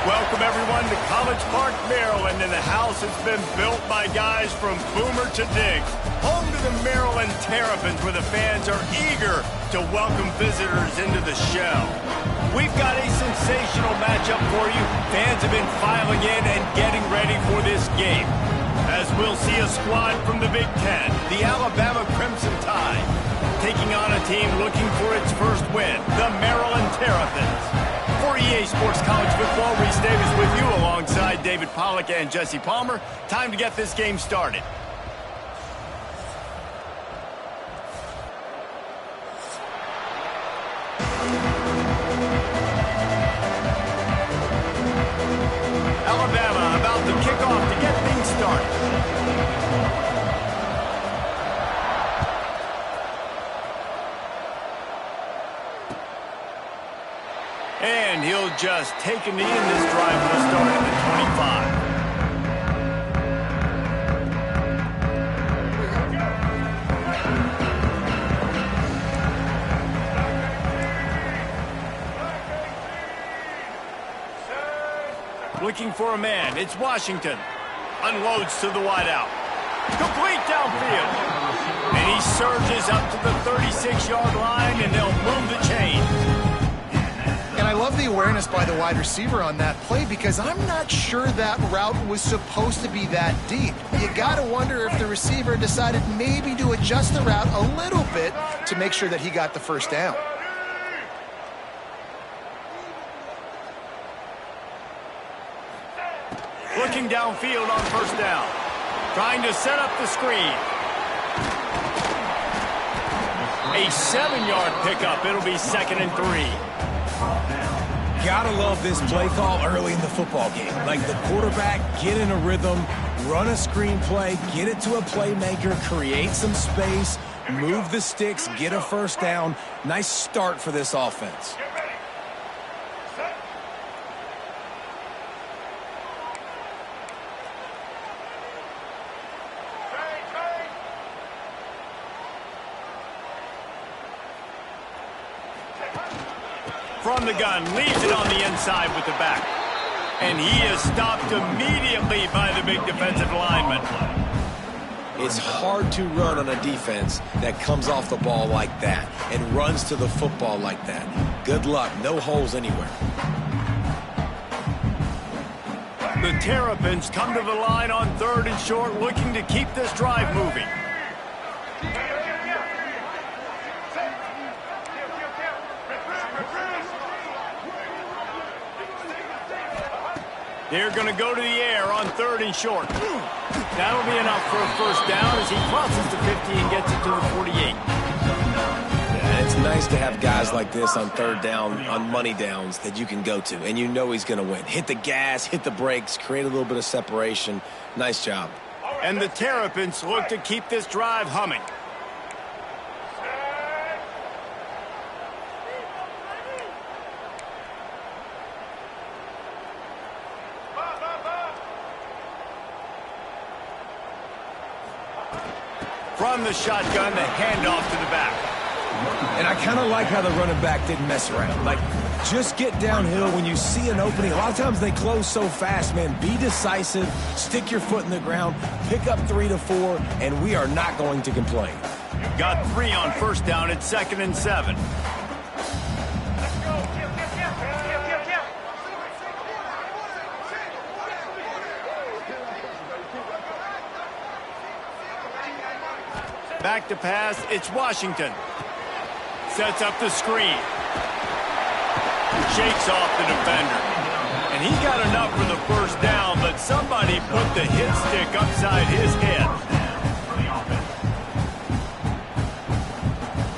Welcome, everyone, to College Park, Maryland, and the house has been built by guys from Boomer to Diggs. Home to the Maryland Terrapins, where the fans are eager to welcome visitors into the shell. We've got a sensational matchup for you. Fans have been filing in and getting ready for this game, as we'll see a squad from the Big Ten, the Alabama Crimson Tide, taking on a team looking for its first win, the Maryland Terrapins. For EA Sports College Football, Reese Davis with you alongside David Pollack and Jesse Palmer. Time to get this game started. Alabama about to kick off to get things started. And he'll just take a knee, and this drive will start at the 25. Looking for a man. It's Washington. Unloads to the wideout. Complete downfield. And he surges up to the 36-yard line, and they'll move the chains. And I love the awareness by the wide receiver on that play, because I'm not sure that route was supposed to be that deep. You got to wonder if the receiver decided maybe to adjust the route a little bit to make sure that he got the first down. Looking downfield on first down. Trying to set up the screen. A 7-yard pickup. It'll be 2nd and 3. Gotta love this play call early in the football game. Like the quarterback, get in a rhythm, run a screen play, get it to a playmaker, create some space, move the sticks, get a first down. Nice start for this offense. From the gun, leaves it on the inside with the back. And he is stopped immediately by the big defensive lineman. It's hard to run on a defense that comes off the ball like that and runs to the football like that. Good luck. No holes anywhere. The Terrapins come to the line on 3rd and short, looking to keep this drive moving. They're going to go to the air on 3rd and short. That'll be enough for a first down as he crosses the 50 and gets it to the 48. And it's nice to have guys like this on 3rd down, on money downs that you can go to, and you know he's going to win. Hit the gas, hit the brakes, create a little bit of separation. Nice job. And the Terrapins look to keep this drive humming. From the shotgun, the handoff to the back. And I kind of like how the running back didn't mess around. Like, just get downhill when you see an opening. A lot of times they close so fast, man. Be decisive, stick your foot in the ground, pick up 3 to 4, and we are not going to complain. Got 3 on first down at 2nd and 7. Back to pass, it's Washington. Sets up the screen. Shakes off the defender. And he got enough for the first down, but somebody put the hit stick upside his head.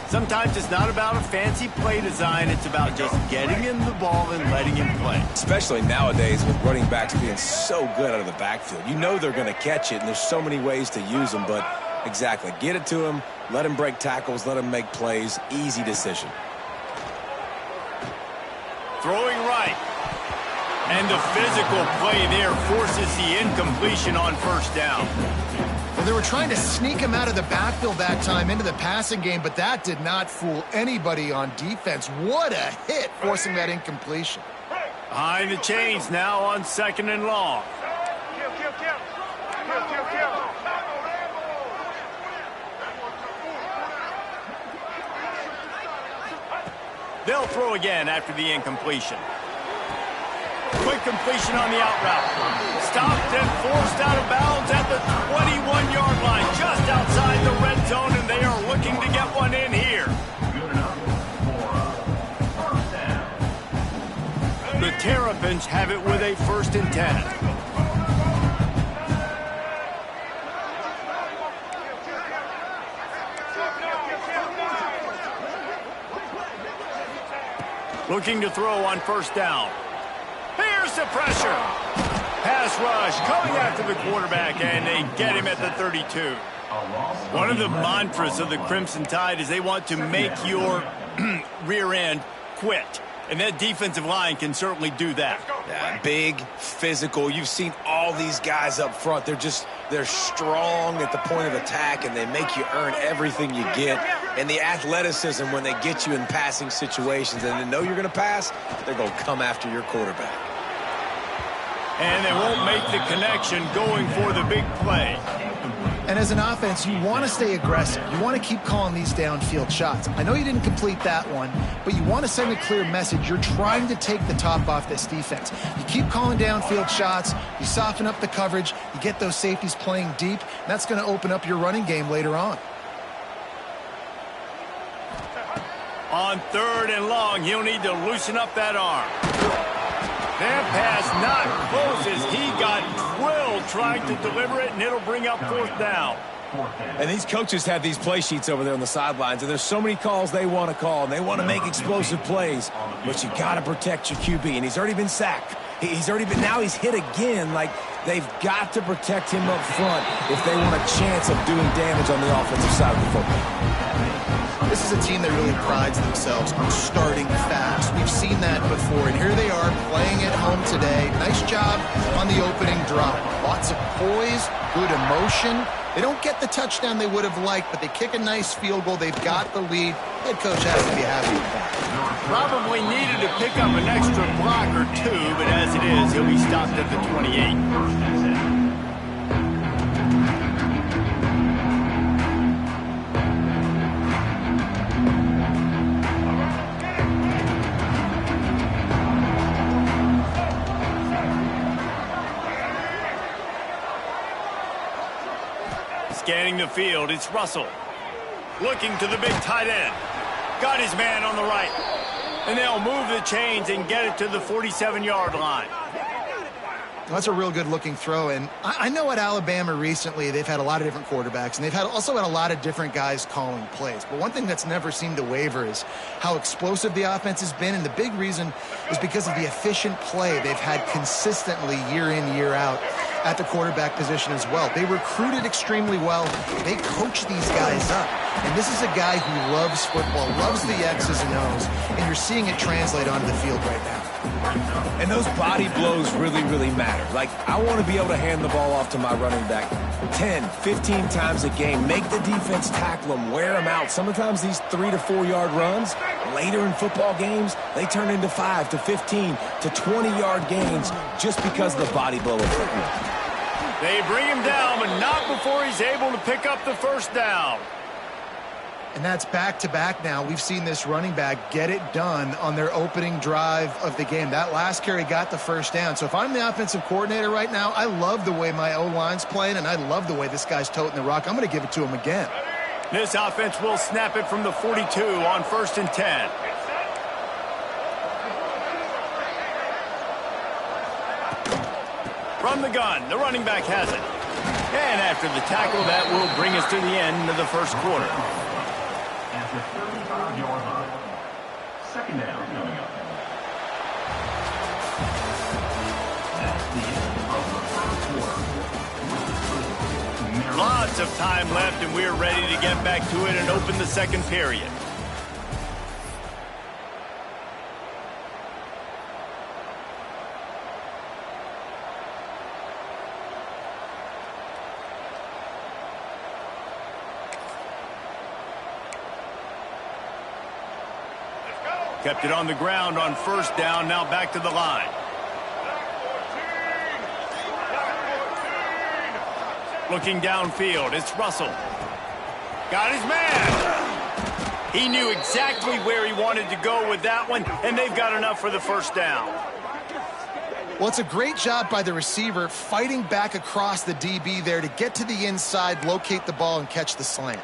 Sometimes it's not about a fancy play design, it's about just getting him the ball and letting him play. Especially nowadays with running backs being so good out of the backfield. You know they're going to catch it, and there's so many ways to use them, but exactly. Get it to him, let him break tackles, let him make plays. Easy decision. Throwing right. And the physical play there forces the incompletion on first down. Well, they were trying to sneak him out of the backfield that time into the passing game, but that did not fool anybody on defense. What a hit, forcing that incompletion. Behind the chains now on 2nd and long. They'll throw again after the incompletion. Quick completion on the out route. Stopped and forced out of bounds at the 21-yard line, just outside the red zone, and they are looking to get one in here. The Terrapins have it with a 1st and 10. Looking to throw on 1st down. Here's the pressure. Pass rush coming after the quarterback, and they get him at the 32. One of the mantras of the Crimson Tide is they want to make your rear end quit. And that defensive line can certainly do that. Yeah, big, physical. You've seen all these guys up front. They're strong at the point of attack, and they make you earn everything you get. And the athleticism when they get you in passing situations and they know you're going to pass, they're going to come after your quarterback. And they won't make the connection going for the big play. And as an offense, you want to stay aggressive. You want to keep calling these downfield shots. I know you didn't complete that one, but you want to send a clear message. You're trying to take the top off this defense. You keep calling downfield shots. You soften up the coverage. You get those safeties playing deep. And that's going to open up your running game later on. On 3rd and long, he'll need to loosen up that arm. That pass not close as he got drilled trying to deliver it, and it'll bring up 4th down. And these coaches have these play sheets over there on the sidelines, and there's so many calls they want to call, and they want to make explosive plays. But you got to protect your QB, and he's already been sacked. Now he's hit again. Like, they've got to protect him up front if they want a chance of doing damage on the offensive side of the football. This is a team that really prides themselves on starting fast. We've seen that before, and here they are playing at home today. Nice job on the opening drive. Lots of poise, good emotion. They don't get the touchdown they would have liked, but they kick a nice field goal. They've got the lead. Head coach has to be happy with that. Probably needed to pick up an extra block or two, but as it is, he'll be stopped at the 28. Scanning the field, it's Russell. Looking to the big tight end. Got his man on the right. And they'll move the chains and get it to the 47-yard line. That's a real good-looking throw, and I know at Alabama recently they've had a lot of different quarterbacks, and they've also had a lot of different guys calling plays. But one thing that's never seemed to waver is how explosive the offense has been, and the big reason is because of the efficient play they've had consistently year in, year out at the quarterback position as well. They recruited extremely well. They coach these guys up, and this is a guy who loves football, loves the X's and O's, and you're seeing it translate onto the field right now. And those body blows really, really matter. Like, I want to be able to hand the ball off to my running back 10, 15 times a game. Make the defense tackle them, wear them out. Sometimes these 3 to 4 yard runs, later in football games, they turn into 5 to 15 to 20-yard gains just because of the body blow of football. They bring him down, but not before he's able to pick up the 1st down. And that's back-to-back now. We've seen this running back get it done on their opening drive of the game. That last carry got the 1st down. So if I'm the offensive coordinator right now, I love the way my O-line's playing, and I love the way this guy's toting the rock. I'm going to give it to him again. This offense will snap it from the 42 on 1st and 10. From the gun, the running back has it. And after the tackle, that will bring us to the end of the 1st quarter. At the 35-yard line. 2nd down coming up. That's the end of the 1st quarter. Lots of time left, and we're ready to get back to it and open the 2nd period. Kept it on the ground on 1st down, now back to the line. Looking downfield, it's Russell. Got his man. He knew exactly where he wanted to go with that one, and they've got enough for the first down. Well, it's a great job by the receiver fighting back across the DB there to get to the inside, locate the ball, and catch the slant.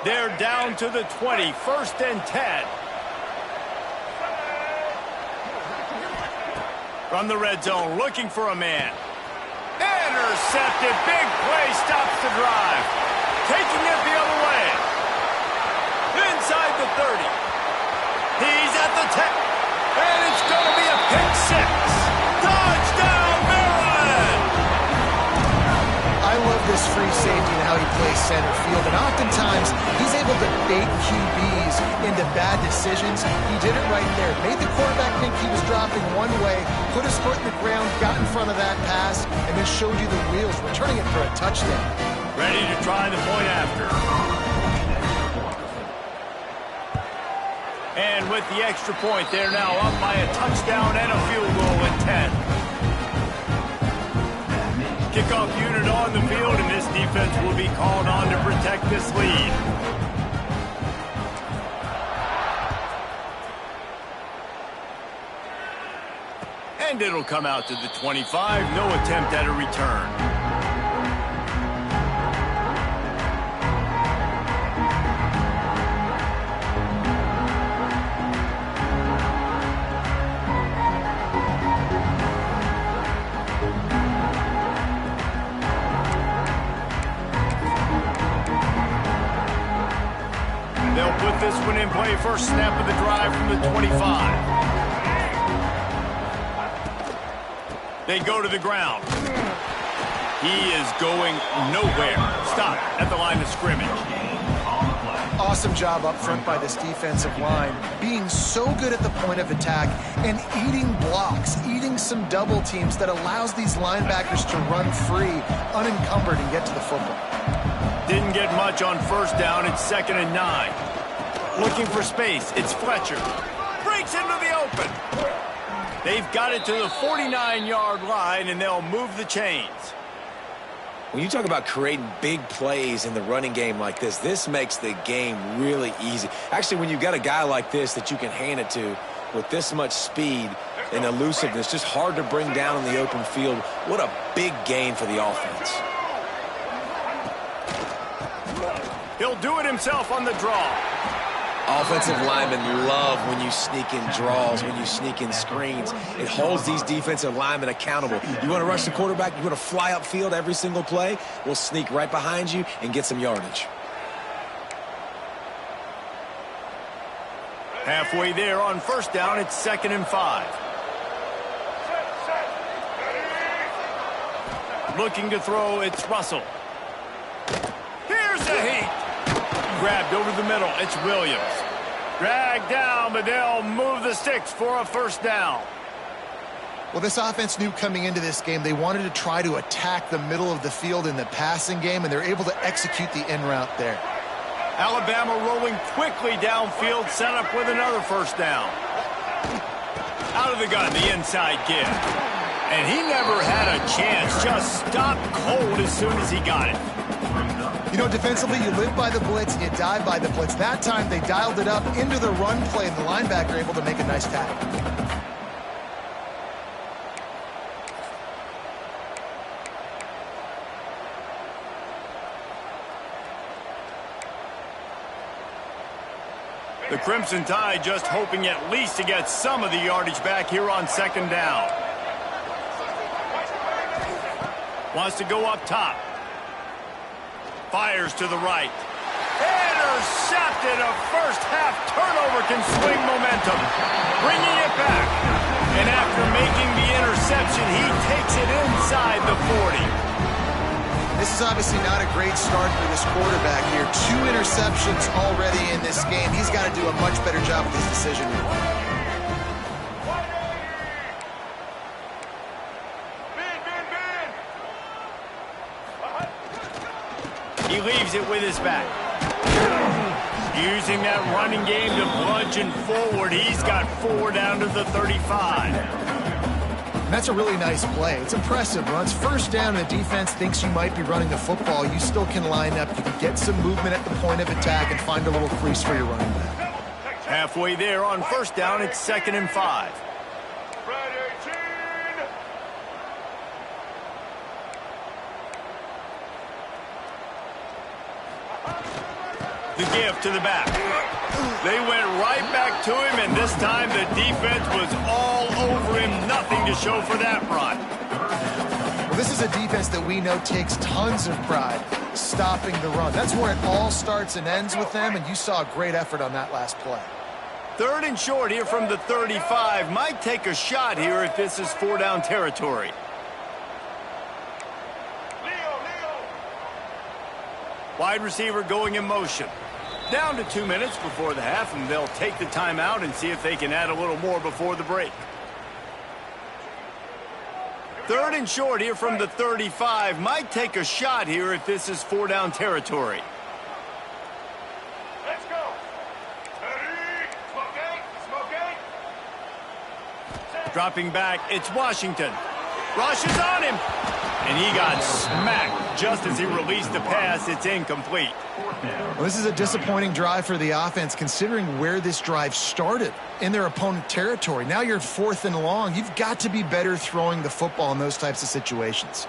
They're down to the 20, 1st and 10. From the red zone, looking for a man. Intercepted, big play, stops the drive. Taking it the other way. Inside the 30. He's at the 10. And it's going to be a pick 6. Touchdown, Maryland! I love this free safety and how he plays center field. And oftentimes, he's able to bait QBs into bad decisions. He did it right there. Made the quarterback think he was dropping one way, put his foot in the ground, got in front of that pass, and then showed you the wheels, returning it for a touchdown. Ready to try the point after. And with the extra point, they're now up by a touchdown and a field goal at 10. Kickoff unit on the field, and this defense will be called on to protect this lead. And it'll come out to the 25. No attempt at a return. They'll put this one in play. First snap of the drive from the 25. They go to the ground. He is going nowhere. Stop at the line of scrimmage. Awesome job up front by this defensive line, being so good at the point of attack and eating blocks, eating some double teams that allows these linebackers to run free, unencumbered, and get to the football. Didn't get much on first down. It's 2nd and 9. Looking for space. It's Fletcher. Breaks into the open. They've got it to the 49-yard line, and they'll move the chains. When you talk about creating big plays in the running game like this makes the game really easy. Actually, when you've got a guy like this that you can hand it to with this much speed and elusiveness, just hard to bring down in the open field, what a big gain for the offense. He'll do it himself on the draw. Offensive linemen love when you sneak in draws, when you sneak in screens. It holds these defensive linemen accountable. You want to rush the quarterback, you want to fly upfield every single play, we'll sneak right behind you and get some yardage. Halfway there on first down, it's 2nd and 5. Looking to throw, it's Russell. Here's a heat. Grabbed over the middle, it's Williams. Dragged down, but they'll move the sticks for a first down. Well, this offense knew coming into this game they wanted to try to attack the middle of the field in the passing game, and they're able to execute the in route there. Alabama rolling quickly downfield, set up with another first down. Out of the gun, the inside give. And he never had a chance, just stopped cold as soon as he got it. You know, defensively, you live by the blitz, you die by the blitz. That time, they dialed it up into the run play, and the linebacker able to make a nice tackle. The Crimson Tide just hoping at least to get some of the yardage back here on 2nd down. Wants to go up top. Fires to the right. Intercepted. A first-half turnover can swing momentum. Bringing it back. And after making the interception, he takes it inside the 40. This is obviously not a great start for this quarterback here. 2 interceptions already in this game. He's got to do a much better job with his decision. He leaves it with his back. Using that running game to bludgeon forward. He's got 4 down to the 35. And that's a really nice play. It's impressive. When it's first down and the defense thinks you might be running the football, you still can line up. You can get some movement at the point of attack and find a little crease for your running back. Halfway there on first down, it's 2nd and 5. The give to the back. They went right back to him, and this time the defense was all over him. Nothing to show for that run. Well, this is a defense that we know takes tons of pride stopping the run. That's where it all starts and ends with them, and you saw a great effort on that last play. 3rd and short here from the 35. Might take a shot here if this is 4-down territory. Wide receiver going in motion. Down to 2 minutes before the half, and they'll take the timeout and see if they can add a little more before the break. 3rd and short here from the 35. Might take a shot here if this is 4-down territory. Let's go. Dropping back, it's Washington. Rush is on him. And he got smacked just as he released the pass. It's incomplete. Well, this is a disappointing drive for the offense, considering where this drive started in their opponent territory. Now you're 4th and long. You've got to be better throwing the football in those types of situations.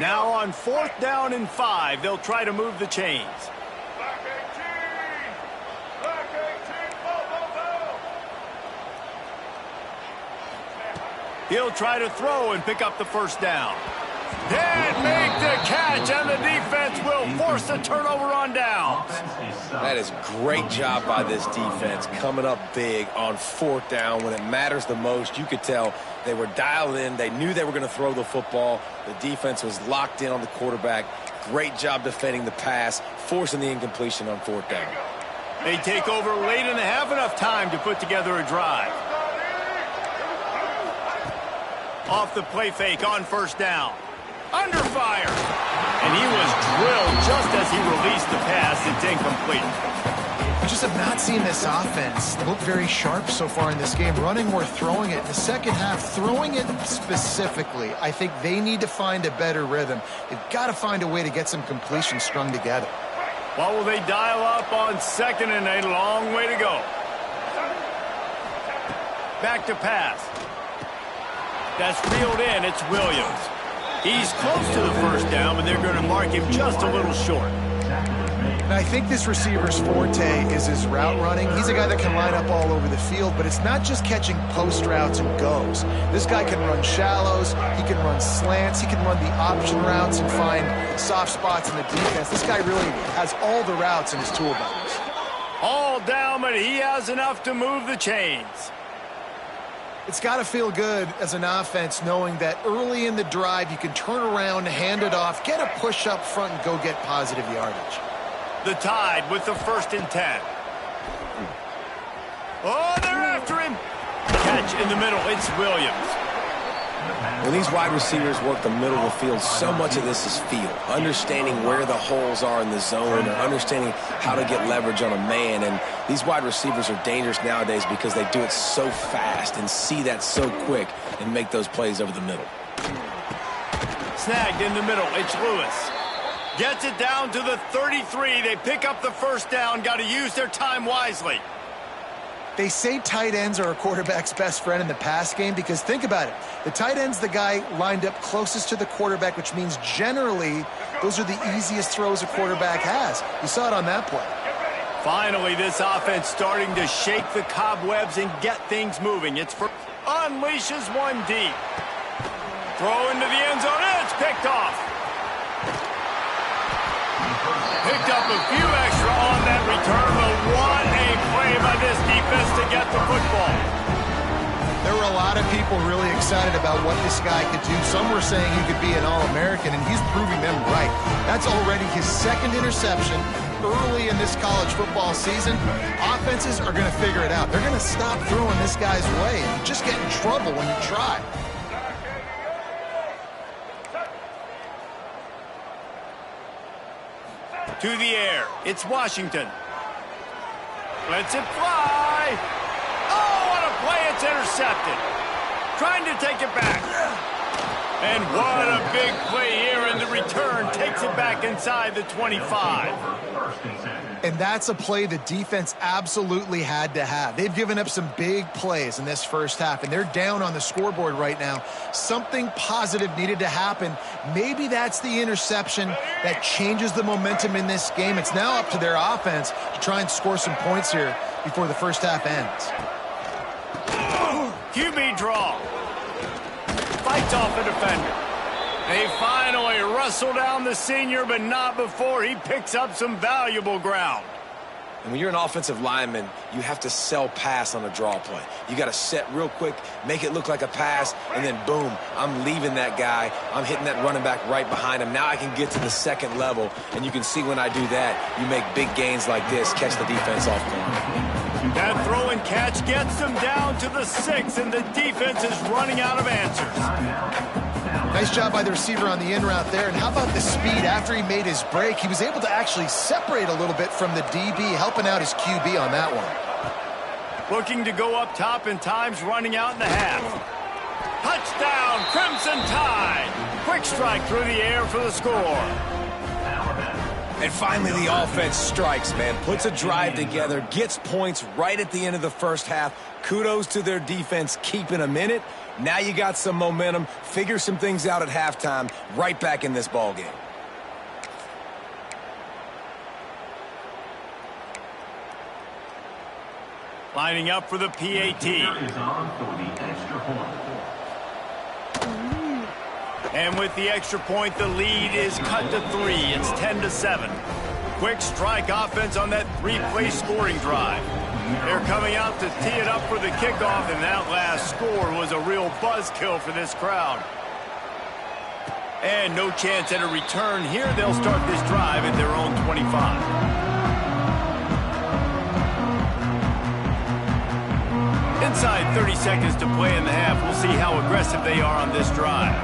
Now on 4th down and 5, they'll try to move the chains. He'll try to throw and pick up the first down. And make the catch, and the defense will force a turnover on downs. That is great job by this defense, coming up big on 4th down when it matters the most. You could tell they were dialed in. They knew they were going to throw the football. The defense was locked in on the quarterback. Great job defending the pass, forcing the incompletion on 4th down. They take over late and have enough time to put together a drive. Off the play fake on first down. Under fire. And he was drilled just as he released the pass. It's incomplete. We just have not seen this offense look very sharp so far in this game, running or throwing it. In the second half, throwing it specifically, I think they need to find a better rhythm. They've got to find a way to get some completion strung together. What will they dial up on 2nd and a long way to go? Back to pass. That's reeled in. It's Williams. He's close to the first down, but they're going to mark him just a little short. And I think this receiver's forte is his route running. He's a guy that can line up all over the field, but it's not just catching post routes and goes. This guy can run shallows, he can run slants, he can run the option routes and find soft spots in the defense. This guy really has all the routes in his toolbox. All down, but he has enough to move the chains. It's got to feel good as an offense knowing that early in the drive you can turn around, hand it off, get a push up front, and go get positive yardage. The Tide with the 1st and 10. Oh, they're after him. Catch in the middle. It's Williams. When these wide receivers work the middle of the field, so much of this is feel. Understanding where the holes are in the zone or understanding how to get leverage on a man. And these wide receivers are dangerous nowadays because they do it so fast and see that so quick and make those plays over the middle. Snagged in the middle. It's Lewis. Gets it down to the 33. They pick up the first down. Got to use their time wisely. They say tight ends are a quarterback's best friend in the pass game because think about it. The tight end's the guy lined up closest to the quarterback, which means generally those are the easiest throws a quarterback has. You saw it on that play. Finally, this offense starting to shake the cobwebs and get things moving. It's for unleashes one deep. Throw into the end zone. It's picked off. Picked up a few extra on that return, but what a play by this defense to get the football. There were a lot of people really excited about what this guy could do. Some were saying he could be an All-American, and he's proving them right. That's already his 2nd interception early in this college football season. Offenses are going to figure it out. They're going to stop throwing this guy's way. You just get in trouble when you try. To the air. It's Washington. Lets it fly. intercepted. Trying to take it back. And what a big play here, and the return takes it back inside the 25. And that's a play the defense absolutely had to have. They've given up some big plays in this first half, and they're down on the scoreboard right now. Something positive needed to happen. Maybe that's the interception that changes the momentum in this game. It's now up to their offense to try and score some points here before the first half ends. QB draw. Fights off a defender. They finally wrestle down the senior, but not before he picks up some valuable ground. And when you're an offensive lineman, you have to sell pass on a draw play. You got to set real quick, make it look like a pass, and then boom, I'm leaving that guy. I'm hitting that running back right behind him. Now I can get to the second level, and you can see when I do that, you make big gains like this, catch the defense off guard. That throw and catch gets them down to the 6, and the defense is running out of answers. Nice job by the receiver on the in route there. And how about the speed after he made his break? He was able to actually separate a little bit from the DB, helping out his QB on that one. Looking to go up top, and time's running out in the half. Touchdown, Crimson Tide. Quick strike through the air for the score. And finally, the offense strikes, man. Puts a drive together, gets points right at the end of the first half. Kudos to their defense keeping them in it. Now you got some momentum. Figure some things out at halftime. Right back in this ball game. Lining up for the PAT. And with the extra point, the lead is cut to 3. It's 10-7. Quick strike offense on that 3-play scoring drive. They're coming out to tee it up for the kickoff, and that last score was a real buzzkill for this crowd. And no chance at a return here. They'll start this drive at their own 25. Inside 30 seconds to play in the half. We'll see how aggressive they are on this drive.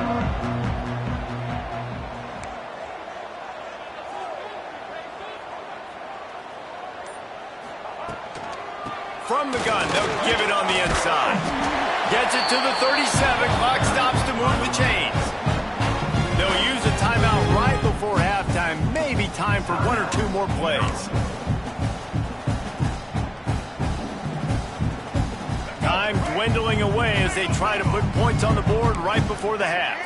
From the gun, they'll give it on the inside. Gets it to the 37. Clock stops to move the chains. They'll use a timeout right before halftime. Maybe time for 1 or 2 more plays. Time dwindling away as they try to put points on the board right before the half.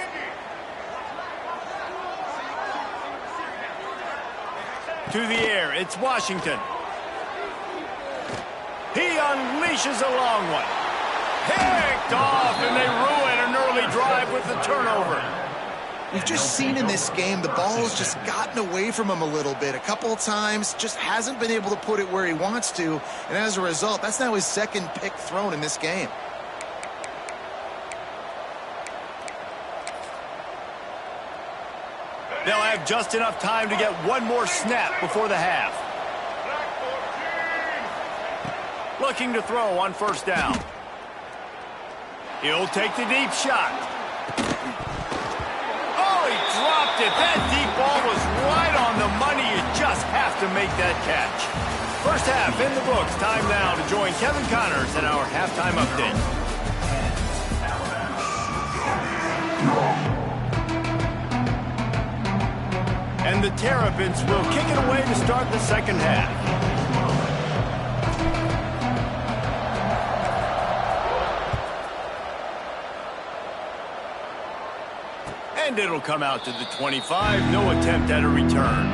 To the air, it's Washington. He unleashes a long one. Picked off, and they ruin an early drive with the turnover. We've just seen in this game the ball has just gotten away from him a little bit. A couple of times, just hasn't been able to put it where he wants to. And as a result, that's now his second pick thrown in this game. They'll have just enough time to get one more snap before the half. Looking to throw on first down. He'll take the deep shot. Oh, he dropped it. That deep ball was right on the money. You just have to make that catch. First half in the books. Time now to join Kevin Connors in our halftime update. And the Terrapins will kick it away to start the second half. And it'll come out to the 25. No attempt at a return.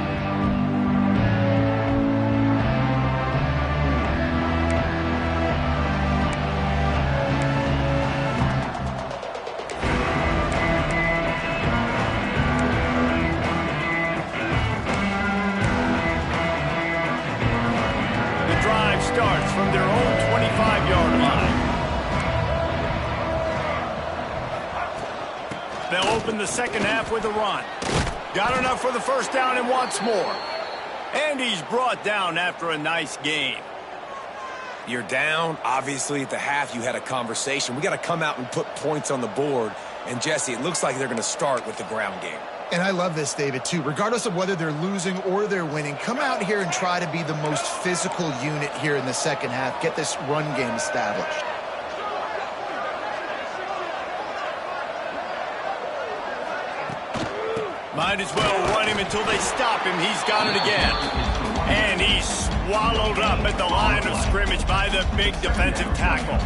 The drive starts from their own 25-yard line. They'll open the second half with a run. Got enough for the first down and wants more. And he's brought down after a nice game. You're down. Obviously, at the half, you had a conversation. We got to come out and put points on the board. And, Jesse, it looks like they're going to start with the ground game. And I love this, David, too. Regardless of whether they're losing or they're winning, come out here and try to be the most physical unit here in the second half. Get this run game established. Might as well run him until they stop him. He's got it again. And he's swallowed up at the line of scrimmage by the big defensive tackle.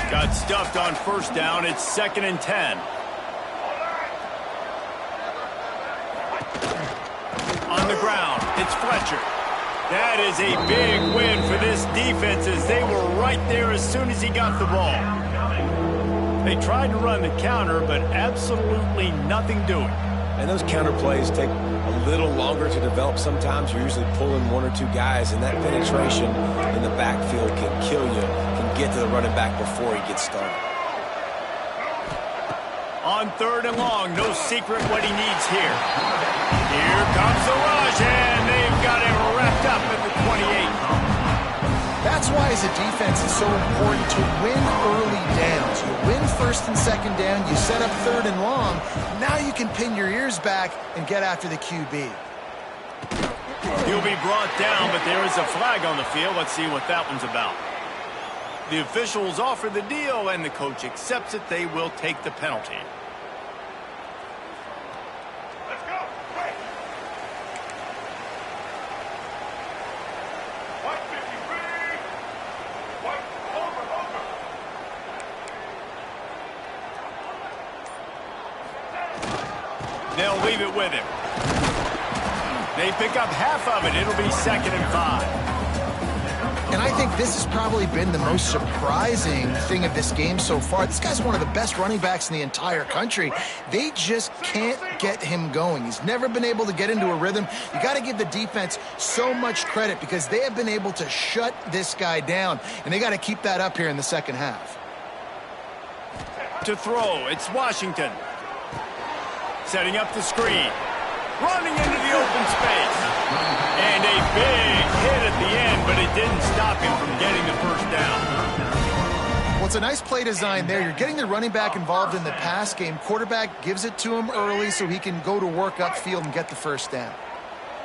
Got stuffed on first down. It's 2nd and 10. On the ground, it's Fletcher. That is a big win for this defense as they were right there as soon as he got the ball. They tried to run the counter, but absolutely nothing doing. And those counter plays take a little longer to develop sometimes. You're usually pulling 1 or 2 guys, and that penetration in the backfield can kill you, can get to the running back before he gets started. On 3rd and long, no secret what he needs here. Here comes the rush, and they've got him wrapped up at the 28. That's why as a defense it's so important to win early downs. You win 1st and 2nd down, you set up 3rd and long. Now you can pin your ears back and get after the QB. He'll be brought down, but there is a flag on the field. Let's see what that one's about. The officials offer the deal, and the coach accepts it. They will take the penalty. Let's go. Wait. 153. White, over. They'll leave it with him. They pick up half of it. It'll be 2nd and 5. And I think this has probably been the most surprising thing of this game so far. This guy's one of the best running backs in the entire country. They just can't get him going. He's never been able to get into a rhythm. You got to give the defense so much credit because they have been able to shut this guy down. And they got to keep that up here in the 2nd half. To throw, it's Washington. Setting up the screen. Running into the open space. And a big hit at the end, but it didn't stop him from getting the 1st down. Well, it's a nice play design there. You're getting the running back involved in the pass game. Quarterback gives it to him early so he can go to work upfield and get the 1st down.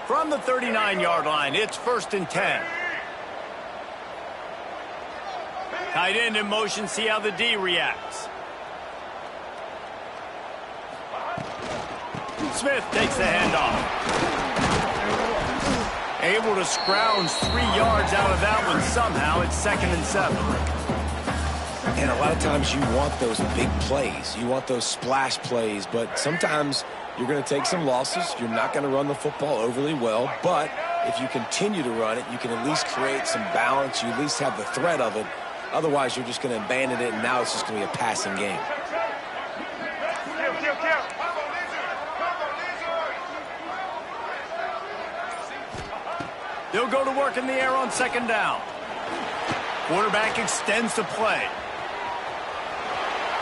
From the 39-yard line, it's 1st and 10. Tight end in motion, see how the D reacts. Smith takes the handoff. Able to scrounge 3 yards out of that one somehow. It's 2nd and 7. And a lot of times you want those big plays. You want those splash plays, but sometimes you're going to take some losses. You're not going to run the football overly well, but if you continue to run it, you can at least create some balance. You at least have the threat of it. Otherwise, you're just going to abandon it, and now it's just going to be a passing game. They'll go to work in the air on 2nd down. Quarterback extends the play.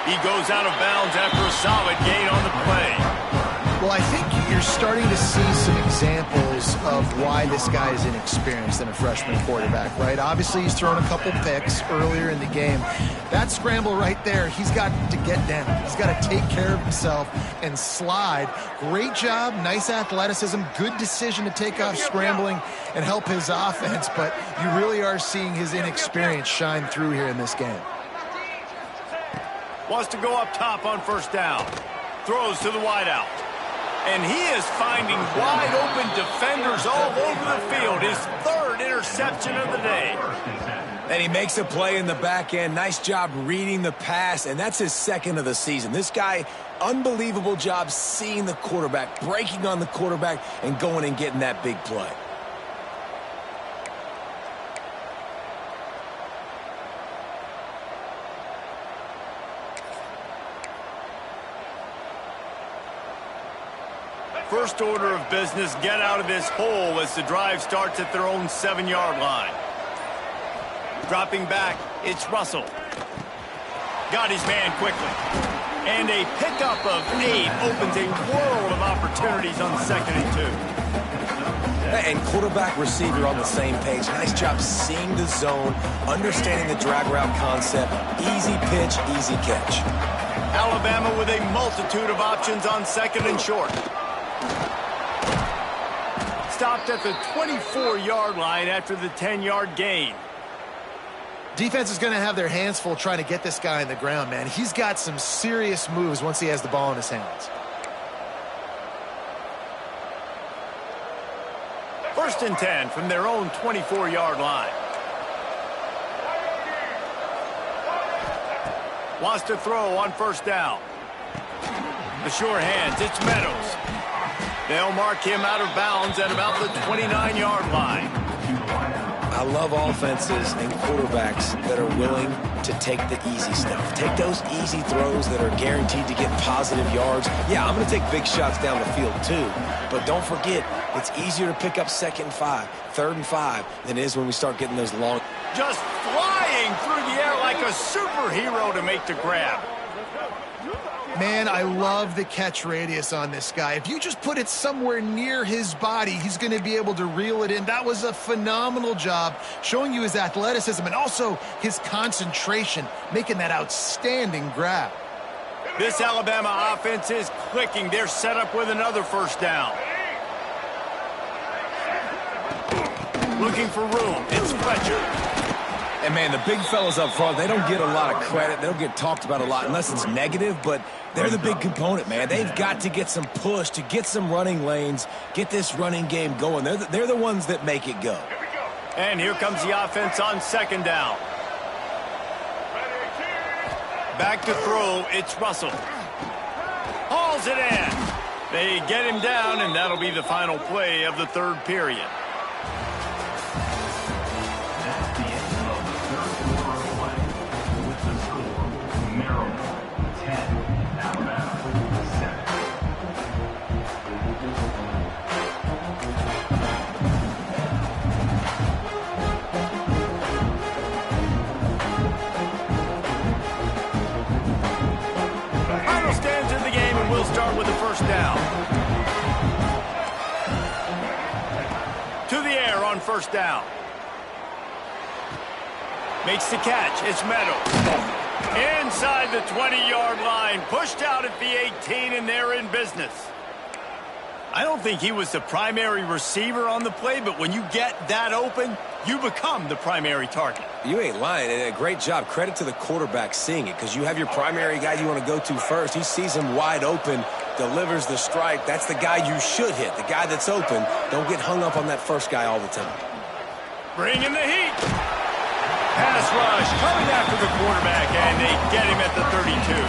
He goes out of bounds after a solid gain on the play. Well, I think you're starting to see some examples of why this guy is inexperienced than a freshman quarterback, right? Obviously, he's thrown a couple picks earlier in the game. That scramble right there, he's got to get down. He's got to take care of himself and slide. Great job, nice athleticism, good decision to take off scrambling and help his offense, but you really are seeing his inexperience shine through here in this game. Wants to go up top on 1st down. Throws to the wideout. And he is finding wide-open defenders all over the field. His 3rd interception of the day. And he makes a play in the back end. Nice job reading the pass, and that's his 2nd of the season. This guy, unbelievable job seeing the quarterback, breaking on the quarterback, and going and getting that big play. First order of business, get out of this hole as the drive starts at their own 7-yard line. Dropping back, it's Russell. Got his man quickly. And a pickup of 8 opens a world of opportunities on 2nd and 2. And quarterback receiver on the same page. Nice job seeing the zone, understanding the drag route concept. Easy pitch, easy catch. Alabama with a multitude of options on 2nd and short. Stopped at the 24-yard line after the 10-yard gain. Defense is going to have their hands full trying to get this guy on the ground, man. He's got some serious moves once he has the ball in his hands. First and 10 from their own 24-yard line. Wants to throw on first down. The sure hands, it's Meadows. They'll mark him out of bounds at about the 29-yard line. I love offenses and quarterbacks that are willing to take the easy stuff. Take those easy throws that are guaranteed to get positive yards. Yeah, I'm going to take big shots down the field too. But don't forget, it's easier to pick up 2nd and 5, 3rd and 5 than it is when we start getting those long. Just flying through the air like a superhero to make the grab. Man, I love the catch radius on this guy. If you just put it somewhere near his body, he's going to be able to reel it in. That was a phenomenal job, showing you his athleticism and also his concentration, making that outstanding grab. This Alabama offense is clicking. They're set up with another first down. Looking for room. It's Fletcher. And, man, the big fellas up front, they don't get a lot of credit. They don't get talked about a lot unless it's negative, but they're the big component, man. They've got to get some push, to get some running lanes, get this running game going. They're the ones that make it go. And here comes the offense on 2nd down. Back to throw, it's Russell. Hauls it in. They get him down, and that'll be the final play of the 3rd period. Start with the first down. To the air on first down. Makes the catch. It's Meadows. Inside the 20-yard line. Pushed out at the 18, and they're in business. I don't think he was the primary receiver on the play, but when you get that open, you become the primary target. You ain't lying, and a great job. Credit to the quarterback seeing it, because you have your primary guy you want to go to first. He sees him wide open, delivers the strike. That's the guy you should hit, the guy that's open. Don't get hung up on that first guy all the time. Bring in the heat. Pass rush coming after the quarterback, and they get him at the 32.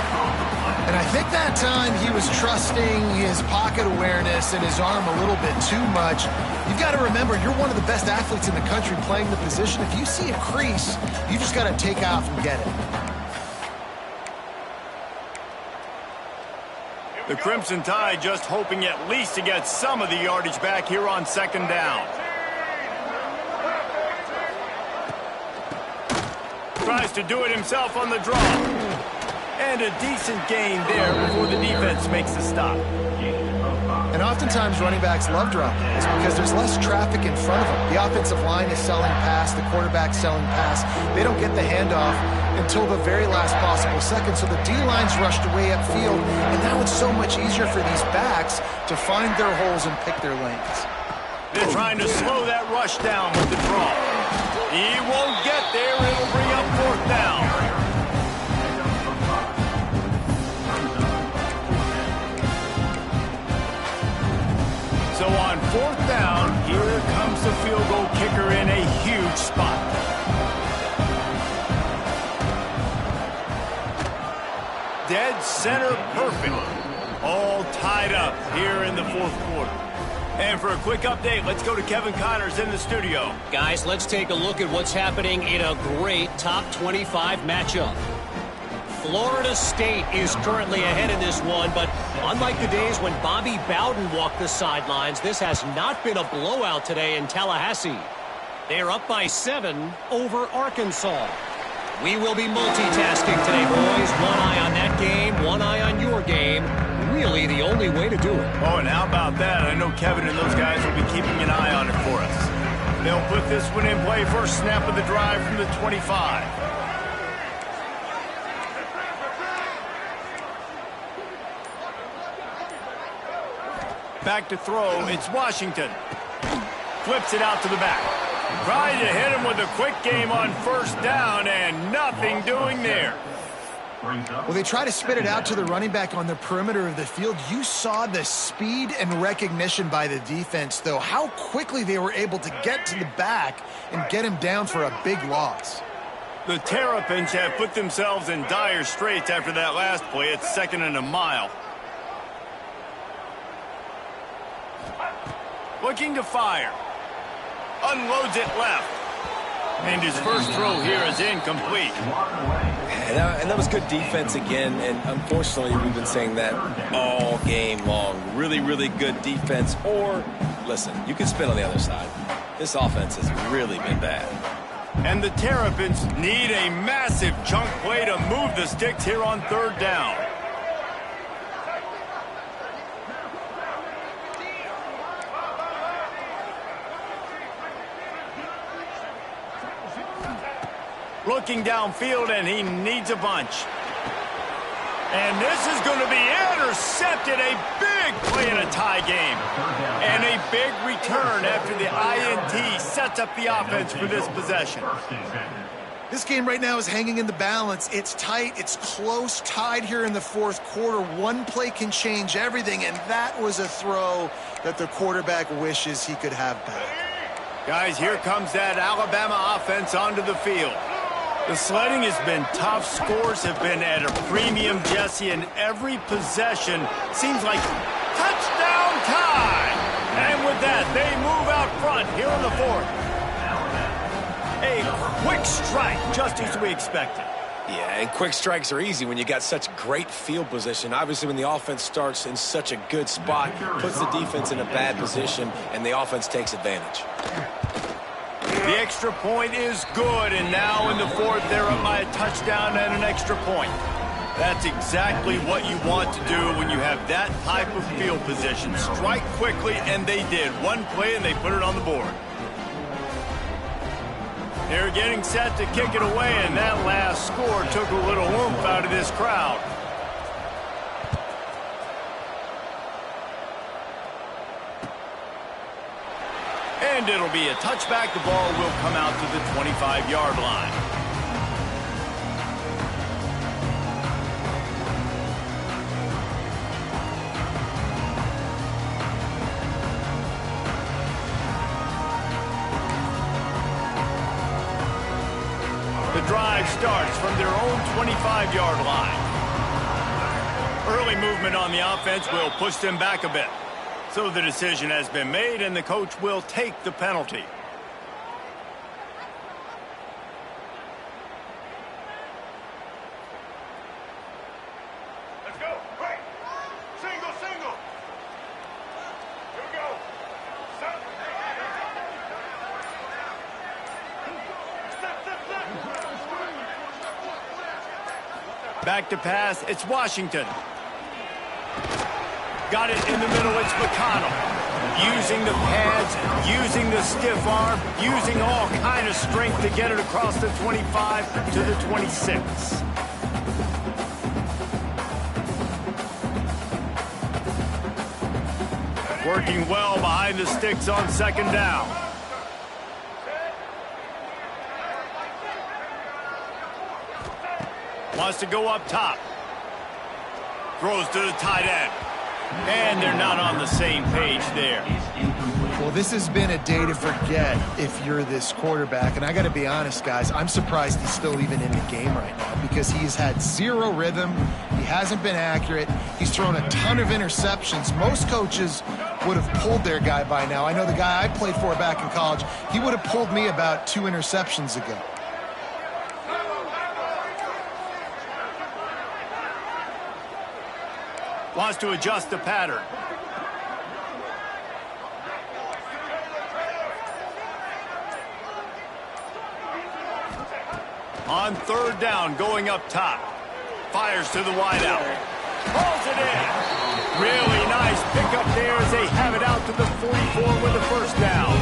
And I think that time he was trusting his pocket awareness and his arm a little bit too much. You've got to remember, you're one of the best athletes in the country playing the position. If you see a crease, you just got to take off and get it. The Crimson Tide just hoping at least to get some of the yardage back here on 2nd down. Tries to do it himself on the draw. And a decent gain there before the defense makes the stop. And oftentimes running backs love drop balls because there's less traffic in front of them. The offensive line is selling pass, the quarterback's selling pass. They don't get the handoff until the very last possible second, so the D-line's rushed away upfield, and now it's so much easier for these backs to find their holes and pick their lanes. They're trying to slow that rush down with the draw. He won't get there. It'll bring up 4th down. So on 4th down, here comes the field goal kicker in a huge spot. Dead center perfect. All tied up here in the 4th quarter. And for a quick update, let's go to Kevin Connors in the studio. Guys, let's take a look at what's happening in a great top 25 matchup. Florida State is currently ahead in this one, but unlike the days when Bobby Bowden walked the sidelines, this has not been a blowout today in Tallahassee. They're up by 7 over Arkansas. We will be multitasking today, boys. One eye on that game, one eye on your game. Really the only way to do it. Oh, and how about that? I know Kevin and those guys will be keeping an eye on it for us. They'll put this one in play. First snap of the drive from the 25. Back to throw, it's Washington. Flips it out to the back. Trying to hit him with a quick game on first down, and nothing doing there. Well, they try to spit it out to the running back on the perimeter of the field. You saw the speed and recognition by the defense, though, how quickly they were able to get to the back and get him down for a big loss. The Terrapins have put themselves in dire straits after that last play. It's 2nd and a mile. Looking to fire. Unloads it left. And his first throw here is incomplete. And that was good defense again, and unfortunately we've been saying that all game long. Really, really good defense. Or, listen, you can spin on the other side. This offense has really been bad. And the Terrapins need a massive chunk play to move the sticks here on 3rd down. Looking downfield, and he needs a bunch. And this is going to be intercepted. A big play in a tie game. And a big return after the INT sets up the offense for this possession. This game right now is hanging in the balance. It's tight. It's close, tied here in the 4th quarter. One play can change everything, and that was a throw that the quarterback wishes he could have back. Guys, here comes that Alabama offense onto the field. The sledding has been tough. Scores have been at a premium, Jesse, and every possession seems like touchdown time. And with that, they move out front here in the 4th. A quick strike, just as we expected. Yeah, and quick strikes are easy when you got such great field position. Obviously, when the offense starts in such a good spot, puts the defense in a bad position, and the offense takes advantage. The extra point is good, and now in the 4th, they're up by a touchdown and an extra point. That's exactly what you want to do when you have that type of field position. Strike quickly, and they did. One play, and they put it on the board. They're getting set to kick it away, and that last score took a little oomph out of this crowd. And it'll be a touchback. The ball will come out to the 25-yard line. The drive starts from their own 25-yard line. Early movement on the offense will push them back a bit. So the decision has been made, and the coach will take the penalty. Let's go. Right. Single, single. Here we go. Step. Back to pass. It's Washington. Got it in the middle. It's McConnell. Using the pads, using the stiff arm, using all kind of strength to get it across the 25 to the 26. Working well behind the sticks on 2nd down. Wants to go up top. Throws to the tight end. And they're not on the same page there. Well, this has been a day to forget if you're this quarterback. And I got to be honest, guys, I'm surprised he's still even in the game right now because he's had zero rhythm. He hasn't been accurate. He's thrown a ton of interceptions. Most coaches would have pulled their guy by now. I know the guy I played for back in college, he would have pulled me about 2 interceptions ago. Wants to adjust the pattern. On 3rd down, going up top. Fires to the wideout. Pulls it in. Really nice pickup there as they have it out to the 44 with the first down.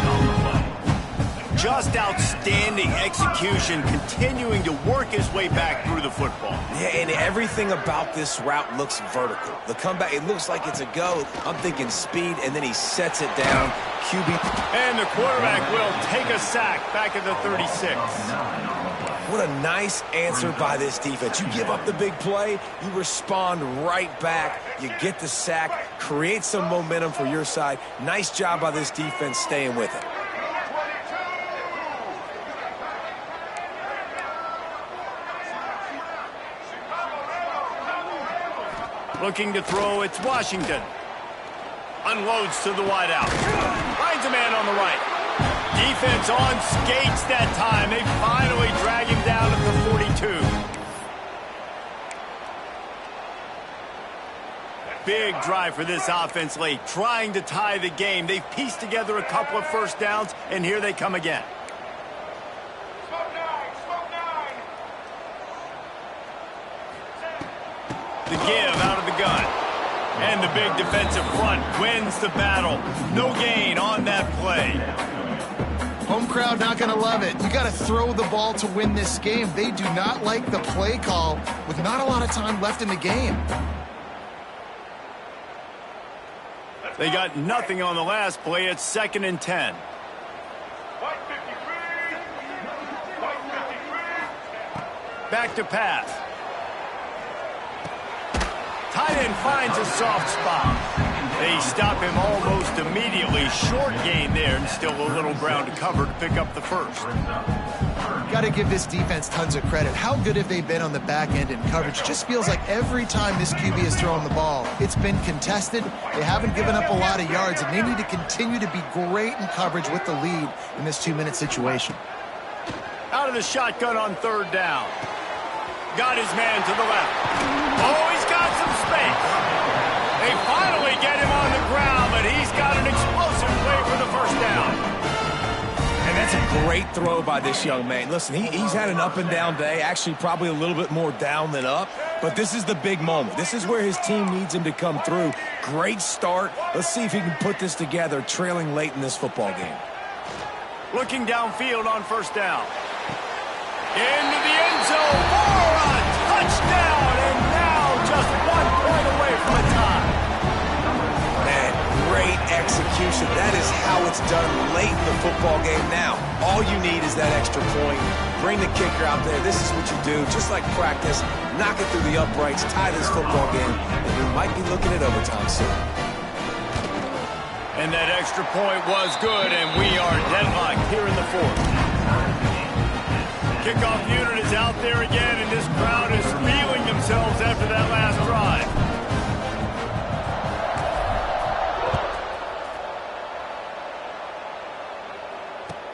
Just outstanding execution, continuing to work his way back through the football. Yeah, and everything about this route looks vertical. The comeback, it looks like it's a go. I'm thinking speed, and then he sets it down. QB. And the quarterback will take a sack back at the 36. What a nice answer by this defense. You give up the big play, you respond right back, you get the sack, create some momentum for your side. Nice job by this defense staying with it. Looking to throw, it's Washington. Unloads to the wideout. Finds a man on the right. Defense on skates that time. They finally drag him down at the 42. Big drive for this offense late, trying to tie the game. They've pieced together a couple of first downs, and here they come again. The give out of the gun. And the big defensive front wins the battle. No gain on that play. Home crowd not going to love it. You got to throw the ball to win this game. They do not like the play call with not a lot of time left in the game. They got nothing on the last play. It's 2nd and 10. Back to pass. Tight end finds a soft spot. They stop him almost immediately. Short gain there, and still a little ground to cover to pick up the first. Got to give this defense tons of credit. How good have they been on the back end in coverage? Just feels like every time this QB has thrown the ball, it's been contested. They haven't given up a lot of yards, and they need to continue to be great in coverage with the lead in this 2-minute situation. Out of the shotgun on 3rd down. Got his man to the left. Oh, he's got some space. They finally get him on the ground, but he's got an explosive play for the first down. And that's a great throw by this young man. Listen, he's had an up-and-down day, actually probably a little bit more down than up, but this is the big moment. This is where his team needs him to come through. Great start. Let's see if he can put this together, trailing late in this football game. Looking downfield on 1st down. Into the end zone for a touchdown, and now just 1 point away from a tie. Man, great execution. That is how it's done late in the football game. Now, all you need is that extra point. Bring the kicker out there. This is what you do. Just like practice, knock it through the uprights, tie this football game, and we might be looking at overtime soon. And that extra point was good, and we are deadlocked here in the 4th. Kickoff unit is out there again, and this crowd is feeling themselves after that last drive.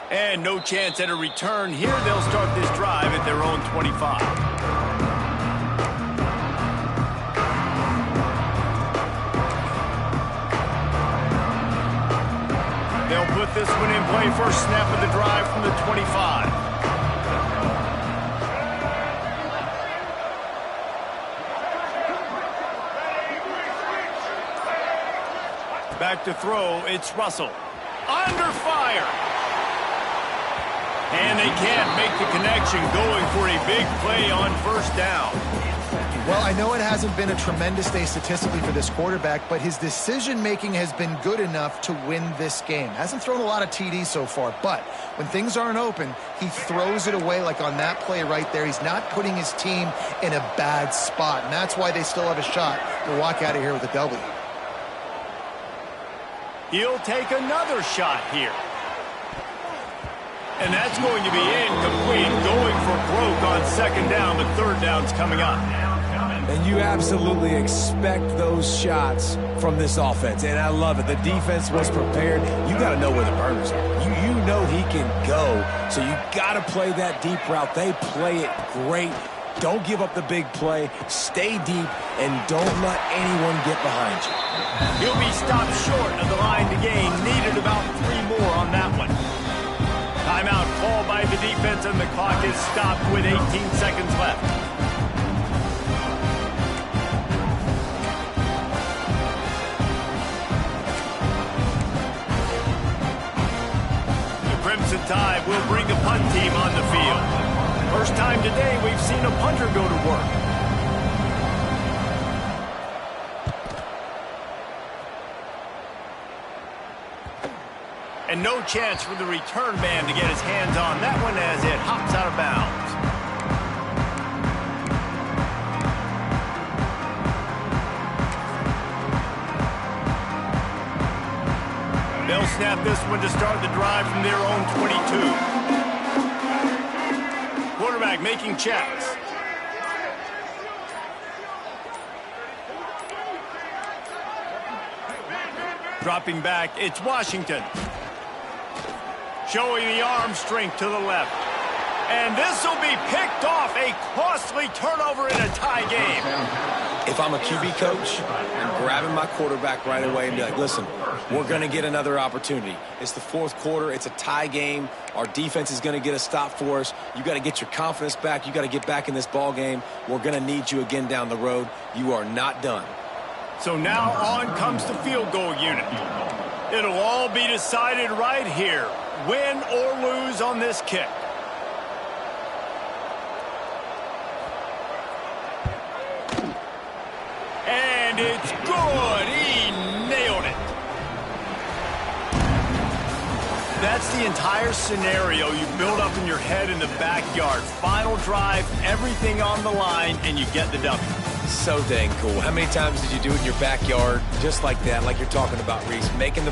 And no chance at a return here. They'll start this drive at their own 25. They'll put this one in play. First snap of the drive from the 25. Back to throw, it's Russell. Under fire. And they can't make the connection, going for a big play on 1st down. Well, I know it hasn't been a tremendous day statistically for this quarterback, but his decision-making has been good enough to win this game. Hasn't thrown a lot of TDs so far, but when things aren't open, he throws it away like on that play right there. He's not putting his team in a bad spot, and that's why they still have a shot to walk out of here with a W. He'll take another shot here. And that's going to be incomplete, going for broke on 2nd down, but 3rd down's coming up. And you absolutely expect those shots from this offense, and I love it. The defense was prepared. You got to know where the burners are. You know he can go, so you got to play that deep route. They play it great. Don't give up the big play. Stay deep, and don't let anyone get behind you. He'll be stopped short of the line to gain. Needed about 3 more on that one. Timeout called by the defense, and the clock is stopped with 18 seconds left. The Crimson Tide will bring the punt team on the field. First time today we've seen a punter go to work. And no chance for the return man to get his hands on that one as it hops out of bounds. They'll snap this one to start the drive from their own 22. Quarterback making checks. Dropping back, it's Washington. Showing the arm strength to the left. And this will be picked off. A costly turnover in a tie game. If I'm a QB coach, I'm grabbing my quarterback right away and be like, listen, we're going to get another opportunity. It's the fourth quarter. It's a tie game. Our defense is going to get a stop for us. You got to get your confidence back. You got to get back in this ball game. We're going to need you again down the road. You are not done. So now on comes the field goal unit. It'll all be decided right here. Win or lose on this kick. And it's good. He nailed it. That's the entire scenario you build up in your head in the backyard. Final drive, everything on the line, and you get the W. So dang cool. How many times did you do it in your backyard just like that, like you're talking about, Reese? Making the